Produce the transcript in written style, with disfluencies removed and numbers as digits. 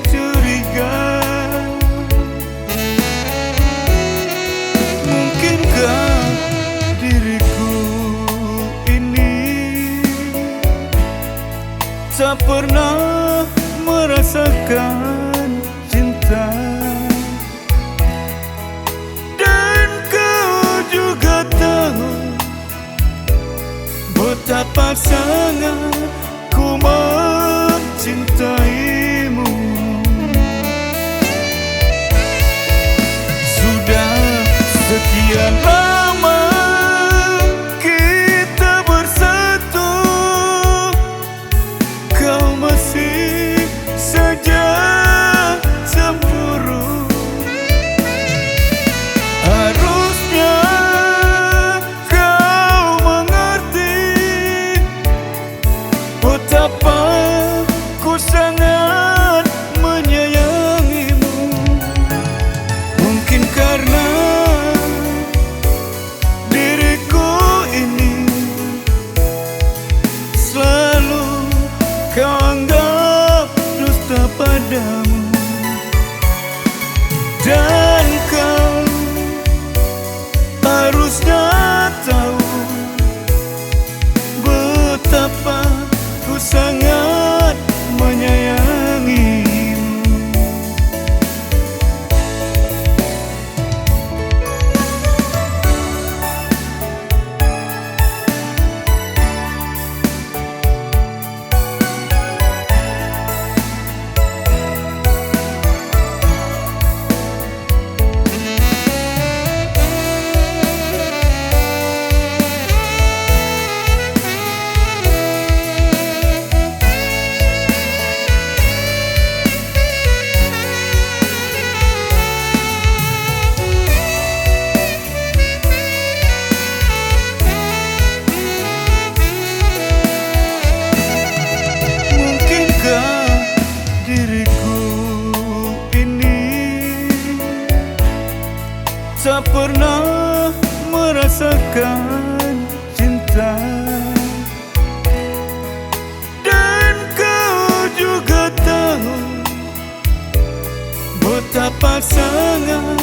curiga. Mungkinkah diriku ini tak pernah merasakan cinta? Dan kau juga tahu betapa sangat ku mencintaimu. Sudah sekian lama kita bersatu, kau masih saja cemburu. Harusnya kau mengerti betapa ku sangat menyayangimu. Mungkin karena diriku ini selalu kau anggap dusta padamu. Dan kau harusnya tahu betapa ku sangat menyayangimu. Tak pernah merasakan cinta. Dan kau juga tahu betapa sangat